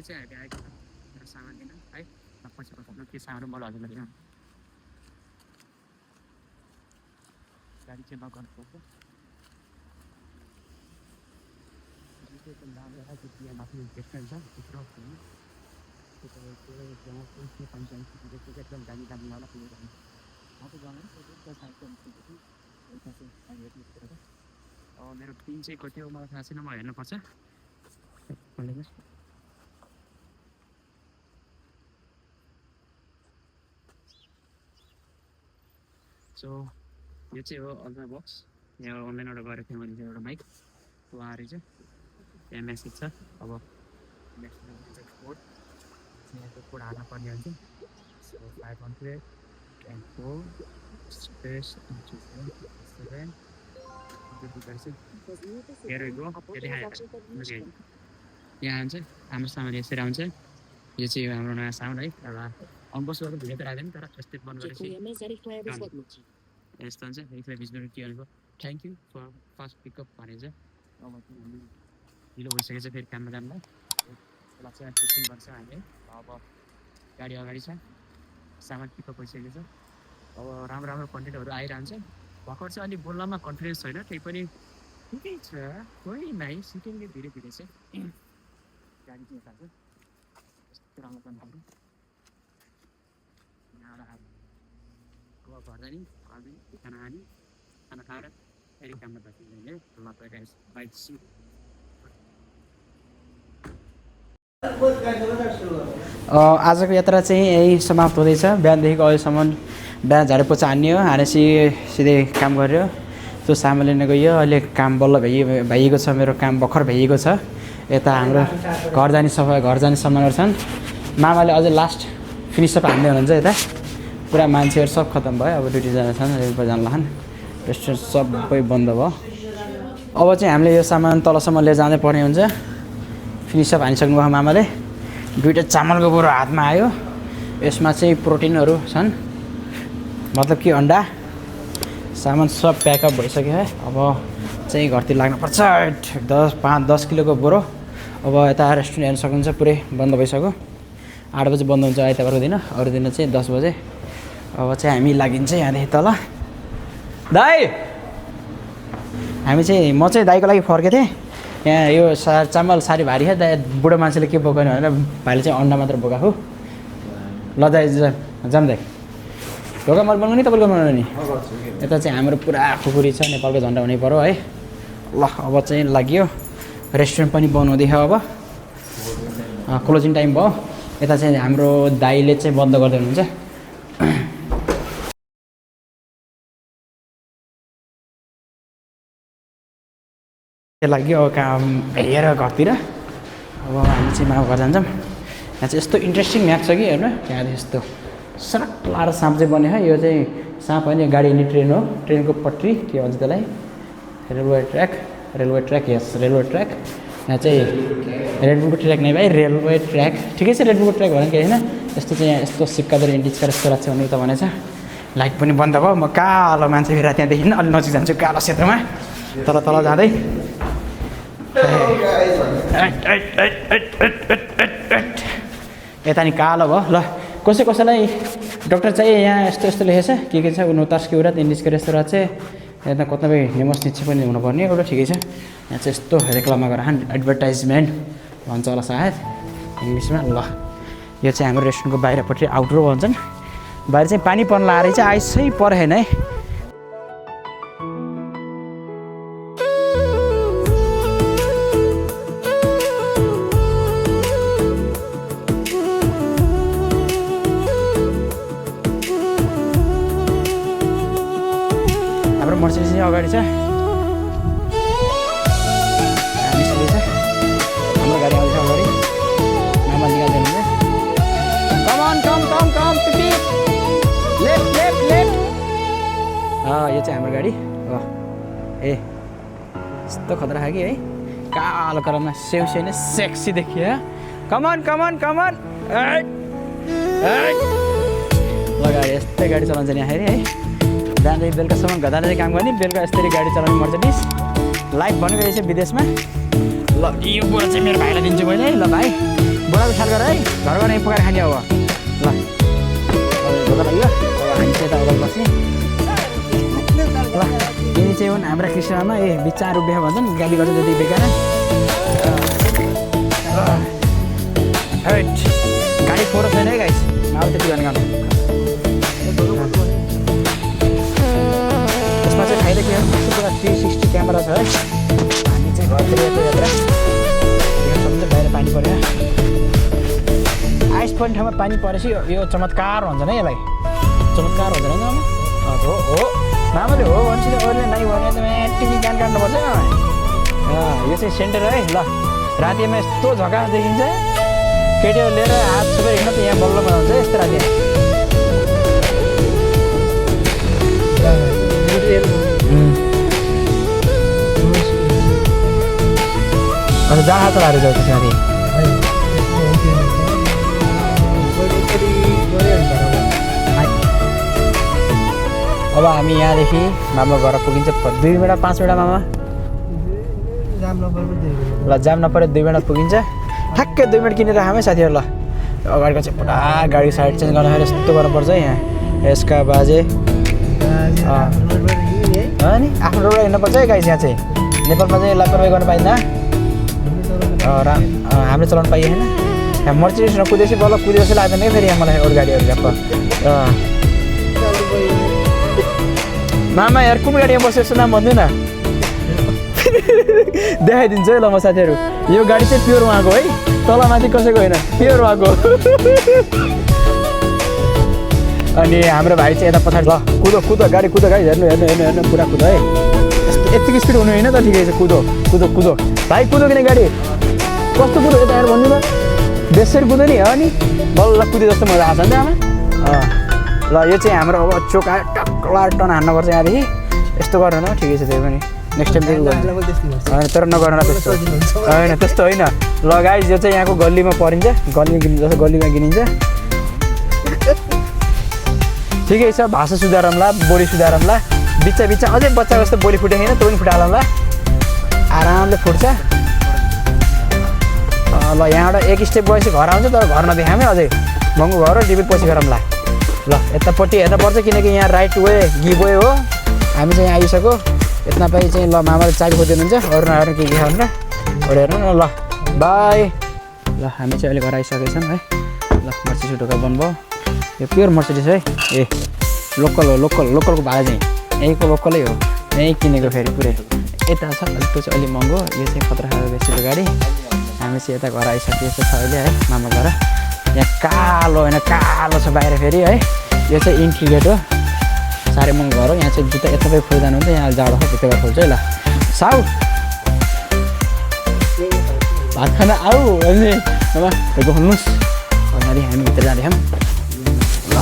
चाहिँ हामी आएको मेरो सामान लिन है पछि पठाउनु के सामान मलाई हजुरलाई दिनु गाडी चाहिँ नगर्नु पर्छ माथि रेस्टुरेन्ट छ भित्र एकदम दामी दामी होला मेरो पिन चाहिँ कति हो मलाई थाहा छैन म हेर्नुपर्छ सो यो चाहिँ हो अल्ट्रा बक्स यहाँ अनलाइन अर्डर गरेको थिएँ मैले एउटा माइक उहाँ रहेछ त्यहाँ मेसेज छ अब नेक्स्ट कोड यहाँको कोड हाल्न पर्ने हुन्छ so 500 and 4 space 7 Here we go. यहाँ आउँछ हाम्रो सामान यसरी आउँछ यो चाहिँ हाम्रो नयाँ साउन्ड है एउटा अङ्कसहरू भिडियो त राख्दैन तर यस्तै बन्द गरेपछि यस्तो हुन्छ एकलाई बिचमा के भनेको thank you for fast pickup भनेको अब हामी ढिलो भइसकेको छ फेरि काममा जानुलाई यसलाई चाहिँ फिक्सिङ गर्छ हामीले अब गाडी अगाडि छ सामान पिकअप भइसकेको छ अब राम्रो राम्रो कन्टेन्टहरू आइरहन्छ भर्खर चाहिँ अलिक बोल्नमा कन्फिडेन्स छैन त्यही पनि ठिकै छ कोही नाइ सिटिङले धीरे धीरे चाहिँ गाडी चाहिँ खान्छ यस्तो राम्रो कन्टेन्ट यहाँबाट अब घर जाने खाना खाने खाना खाएर फेरि काममा बसिँदैन ल बाइक छु आजको यात्रा चाहिँ यही समाप्त हुँदैछ बिहानदेखिको अहिलेसम्म बिहान झाडु पोछा हान्ने हो हानेपछि सिधै काम गऱ्यो त्यो सामान लिन गयो अहिले काम बल्ल भइएको छ मेरो काम भर्खर भइएको छ यता हाम्रो घर जाने सामानहरू छन् मामाले अझै लास्ट फिनिसअप हान्दै हुनुहुन्छ यता पुरा मान्छेहरू सब खत्तम भयो अब ड्युटी जान छन् रेलवे जान लान् रेस्टुरेन्ट सबै बन्द भयो अब चाहिँ हामीले यो सामान तलसम्म लिएर जाँदै पर्ने हुन्छ फिनिसअप हानिसक्नु भयो मामाले दुईवटा चामलको बोरो हातमा आयो यसमा चाहिँ प्रोटिनहरू छन् मतलब कि अन्डा सामान सब प्याकअप भइसक्यो है अब चाहिँ घरतिर लाग्नुपर्छ 5-10 किलोको बोरो अब यता रेस्टुरेन्ट हेर्न सक्नुहुन्छ पुरै बन्द भइसक्यो 8 बजे बन्द हुन्छ आइतबारको दिन अरू दिन चाहिँ 10 बजे अब चाहिँ हामी लागिन्छ यहाँदेखि तल दाइ हामी चाहिँ म चाहिँ दाइको लागि फर्केको थिएँ यहाँ यो चामल साह्रै भारी है दाइ बुढो मान्छेले के बोकाउने भनेर भाइले चाहिँ अन्डा मात्र बोकाएको ल दाइ जाम दाइ ढोका मैले बनाउनु नि तपाईँको बनाउनु नि यता चाहिँ हाम्रो पुरा खुकुरी छ नेपालको झन्डा हुनै पर्यो है ल अब चाहिँ लाग्यो रेस्टुरेन्ट पनि बन्द हुँदैछ अब क्लोजिङ टाइम भयो यता चाहिँ हाम्रो दाइले चाहिँ बन्द गर्दै हुनुहुन्छ लाग्यो अब काम हेरेर घरतिर अब हामी चाहिँ मामा घर जान्छौँ यहाँ चाहिँ यस्तो इन्ट्रेस्टिङ म्याप छ कि हेर्नु यहाँ यस्तो सडक लाएर साँप चाहिँ बन्यो है यो चाहिँ साँप होइन गाडी हिँड्ने ट्रेन हो ट्रेनको पट्री के भन्छ त्यसलाई रेलवे ट्र्याक यस रेलवे ट्र्याक यहाँ चाहिँ रेडबुलको ट्र्याक नै भाइ रेलवे ट्र्याक ठिकै छ रेडबुलको ट्र्याक भनेको केही होइन यस्तो चाहिँ यहाँ यस्तो सिक्कादर इन्डिजका यस्तो लाग्छ भने त भनेछ लाइट पनि बन्द भयो म कालो मान्छे फेरि त्यहाँदेखि अलि नजिक जान्छु कालो क्षेत्रमा तल तल जाँदै यता नि कालो भयो ल कसैलाई डक्टर चाहिँ यहाँ यस्तो यस्तो लेखेछ के छ उतार्सको उरात इन्डिजको यस्तो रहेछ यता कतै नेमस निचे पनि हुनुपर्ने एउटा ठिकै छ यहाँ चाहिँ यस्तो रेक्लाममा गरेर एडभर्टाइजमेन्ट भन्छ होला सायद इङ्ग्लिसमा ल यो चाहिँ हाम्रो रेस्टुरेन्टको बाहिरपट्टि आउटडोर भन्छन् बाहिर चाहिँ पानी पर्न लाएर चाहिँ आइसै परेन है मर्सिडिज चाहिँ अगाडि छ निस्किँदैछ हाम्रो गाडी आउँदैछ अगाडि मामा निकाल्दै हुनुहुन्छ कम लेफ्ट यो चाहिँ हाम्रो गाडी हो ए यस्तो खतरा खायो कि है कालो कलरमा सेउ नै सेक्सी देखियो कमन ल गाडी यस्तै गाडी चलाउँछ नि आखिर है बिहानदेखि बेलुकासम्म घदाले काम गर्ने बेलुका यस्तरी गाडी चलाउने मर्सिडिज लाइफ भनेको रहेछ विदेशमा ल यो कुरा चाहिँ मेरो भाइलाई दिन्छु मैले ल भाइ बोराको ख्याल गर है घरमा नै पकाएर खाने अब ल ढोका लाग्यो अब हामी चाहिँ यता अगाडि बस्ने ल यिनी चाहिँ हुन् हाम्रा कृष्णमा बिचारो बिहा भन्छन् गाली गर्छ जति बेकार गाडी फोहोर छैन है गाइस अब त्यति गर्ने गर्नु यसमा चाहिँ फाइदा के हो पुरा 360 क्यामेरा छ है हामी चाहिँ घरतिर यात्रा सम्झ बाहिर पानी पऱ्यो आइस पर्ने ठाउँमा पानी परेपछि यो चमत्कार भन्छ नि यसलाई चमत्कार हुन्छ नि हो हो मामाले हो भन्छ अरूले नै भने त टिभी गान काट्नुपर्छ यो चाहिँ सेन्टर है ल रातिमा यस्तो झकास देखिन्छ केटीहरू लिएर हात सबै हिँड्न त यहाँ बल्ल बनाउँछ यस्तो राति अन्त जहाँ चलाएर जाउँछ साथी अब हामी यहाँदेखि मामा घर पुगिन्छ 2 मिनट 5 मिनट मामा ल जाम नपऱ्यो 2 मिनट पुगिन्छ ठ्याक्कै 2 मिनट किनेर हामी साथीहरू ल अगाडिको चाहिँ पुरा गाडी साइड चेन्ज गर्न फेरि यस्तो गर्नुपर्छ है यहाँ यसका बाजे नि आफ्नो रोड हिँड्नुपर्छ है गाइस यहाँ चाहिँ नेपालमा चाहिँ लापरवाही गर्न पाइँदैन हामीले चलाउनु पाइयो होइन यहाँ मर्सिडिजमा कुदेपछि बल्ल कुदेपछि लाग्दैन क्या फेरि यहाँ मलाई अरू गाडीहरू ल्याप मामा यार कुन गाडीमा बस्यो यस्तो नाम भन्नु न देखाइदिन्छु है ल म साथीहरू यो गाडी चाहिँ प्योर उहाँको है तलमाथि कसैको होइन प्योर उहाँको अनि हाम्रो भाइ चाहिँ यता पछाडि ल कुदो कुदो गाडी कुदो गाडी हेर्नु हेर्नु हेर्नु हेर्नु पुरा कुदो है यतिको स्पिड हुनु होइन त ठिकै छ कुदो कुदो कुदो भाइ कुदो किन गाडी कस्तो कुदो यता हेर भन्नु न बेसरी कुदो नि हो नि बल्ल कुदे जस्तो मजा आएको छ नि आमा ल यो चाहिँ हाम्रो अब चोक आयो टक्ला टन हान्नुपर्छ यहाँदेखि यस्तो गरेर न ठिकै छ त्यो पनि नेक्स्ट टाइम होइन तर नगर्नु त्यस्तो होइन त्यस्तो होइन ल गाइस यो चाहिँ यहाँको गल्लीमा परिन्छ गल्ली जस्तो गल्लीमा गिनिन्छ ठिकै छ भाषा सुधारौँला बोली सुधारौँला बिच्चा बिच्चा अझै बच्चा जस्तो बोली फुटेको छैन त्यो पनि फुटालौँला आरामले फुट्छ ल यहाँबाट एक स्टेप गएपछि घर आउँछ तर घर नदेखामै अझै महँगो घर डिबिट पछि गरौँला ल यतापट्टि हेर्न पर्छ किनकि यहाँ राइट वे गिभ वे हो हामी चाहिँ यहाँ आइसक्यो यता पाइ चाहिँ ल मामाले चाबी खोजिदिनुहुन्छ अरू नहेर्नु के हेर्नु न अरू हेर्नु न ल बाई ल हामी चाहिँ अहिले घर आइसकेको छौँ है ल मर्सिडिज ढोका बन्द भयो यो प्योर मर्सिडिज है ए लोकल हो लोकलको भाडा चाहिँ यहीँको लोकलै हो यहीँ किनेको फेरि पुरै यता छ अलिक त्यो चाहिँ अलिक महँगो यो चाहिँ 17,000 बेसीको गाडी हामी चाहिँ यता घर आइसकेको छ अहिले है मामा घर यहाँ कालो होइन कालो छ बाहिर फेरि है यो चाहिँ इन्ट्री गेट हो साह्रै महँगो घर हो यहाँ चाहिँ जुत्ता यता खोइ जानुहुन्छ यहाँ जाडो छ भित्र खोल्छ है ल साउ भात खाना आऊ अनि मामा ढोका खोल्नुहोस् हामी भित्र जाँदैछौँ ल